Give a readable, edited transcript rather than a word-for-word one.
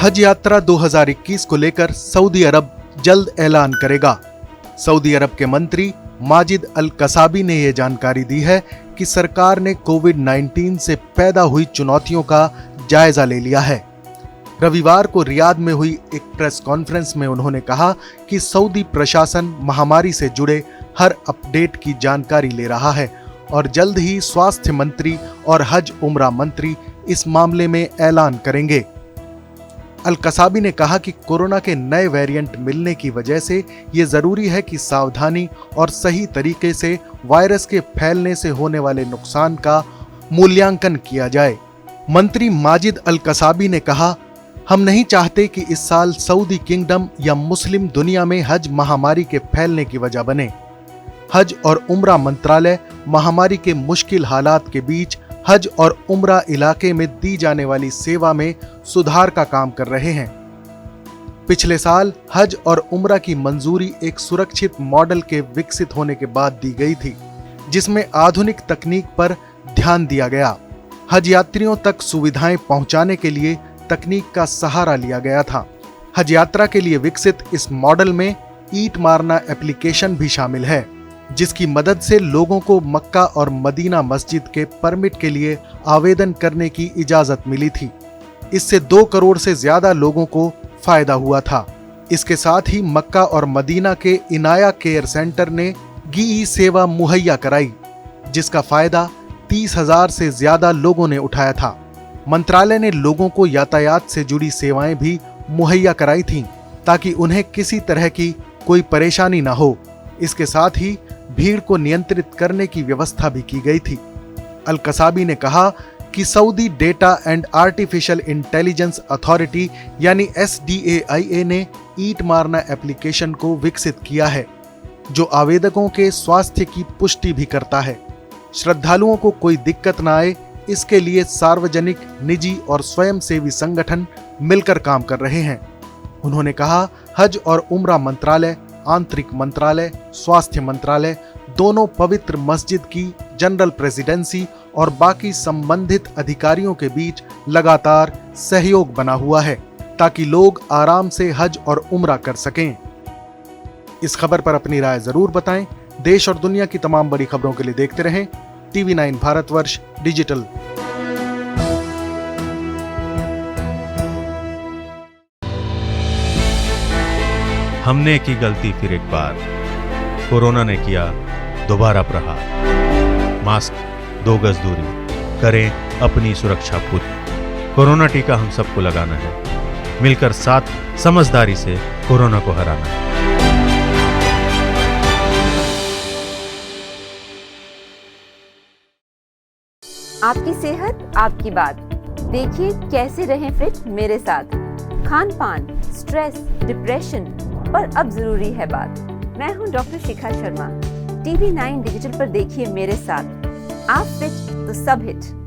हज यात्रा 2021 को लेकर सऊदी अरब जल्द ऐलान करेगा। सऊदी अरब के मंत्री माजिद अल कसाबी ने यह जानकारी दी है कि सरकार ने कोविड-19 से पैदा हुई चुनौतियों का जायजा ले लिया है। रविवार को रियाद में हुई एक प्रेस कॉन्फ्रेंस में उन्होंने कहा कि सऊदी प्रशासन महामारी से जुड़े हर अपडेट की जानकारी ले रहा है और जल्द ही स्वास्थ्य मंत्री और हज उम्रा मंत्री इस मामले में ऐलान करेंगे। अल कसाबी ने कहा कि कोरोना के नए वेरिएंट मिलने की वजह से ये जरूरी है कि सावधानी और सही तरीके से वायरस के फैलने से होने वाले नुकसान का मूल्यांकन किया जाए। मंत्री माजिद अल कसाबी ने कहा, हम नहीं चाहते कि इस साल सऊदी किंगडम या मुस्लिम दुनिया में हज महामारी के फैलने की वजह बने। हज और उम्रा मंत्रालय महामारी के मुश्किल हालात के बीच हज और उम्रा इलाके में दी जाने वाली सेवा में सुधार का काम कर रहे हैं। पिछले साल हज और उम्रा की मंजूरी एक सुरक्षित मॉडल के विकसित होने के बाद दी गई थी, जिसमें आधुनिक तकनीक पर ध्यान दिया गया। हज यात्रियों तक सुविधाएं पहुंचाने के लिए तकनीक का सहारा लिया गया था। हज यात्रा के लिए विकसित इस मॉडल में ईट मारना एप्लीकेशन भी शामिल है, जिसकी मदद से लोगों को मक्का और मदीना मस्जिद के परमिट के लिए आवेदन करने की इजाजत मिली थी। इससे 2 करोड़ से ज्यादा लोगों को फायदा हुआ था। इसके साथ ही मक्का और मदीना के इनाया केयर सेंटर ने गी सेवा मुहैया कराई, जिसका फायदा 30,000 से ज्यादा लोगों ने उठाया था। मंत्रालय ने लोगों को यातायात से जुड़ी सेवाएं भी मुहैया कराई थीं, ताकि उन्हें किसी तरह की कोई परेशानी न हो। इसके साथ ही भीड़ को नियंत्रित करने की व्यवस्था भी की गई थी। अल कसाबी ने कहा कि Saudi data and artificial intelligence authority यानी SDAIA ने ईट मारना एप्लीकेशन को विकसित किया है, जो आवेदकों के स्वास्थ्य की पुष्टि भी करता है। श्रद्धालुओं को कोई दिक्कत न आए, इसके लिए सार्वजनिक, निजी और स्वयंसेवी संगठन मिलकर काम कर रहे हैं। उन्होंने कहा, हज और उम्रा मंत्रालय, आंतरिक मंत्रालय, स्वास्थ्य मंत्रालय दोनों पवित्र मस्जिद की जनरल प्रेसिडेंसी और बाकी संबंधित अधिकारियों के बीच लगातार सहयोग बना हुआ है, ताकि लोग आराम से हज और उम्रा कर सकें। इस खबर पर अपनी राय जरूर बताएं। देश और दुनिया की तमाम बड़ी खबरों के लिए देखते रहें TV9 भारतवर्ष डिजिटल। हमने की गलती फिर एक बार, कोरोना ने किया दोबारा प्रहार। मास्क, 2 गज दूरी, करें अपनी सुरक्षा खुद। कोरोना टीका हम सबको लगाना है, मिलकर साथ समझदारी से कोरोना को हराना है। आपकी सेहत आपकी बात। देखिए कैसे रहें फिट मेरे साथ। खान पान, स्ट्रेस, डिप्रेशन पर अब जरूरी है बात। मैं हूं doctor Shikha Sharma. TV9 digital पर देखिए मेरे साथ। आप फिट तो सब हिट।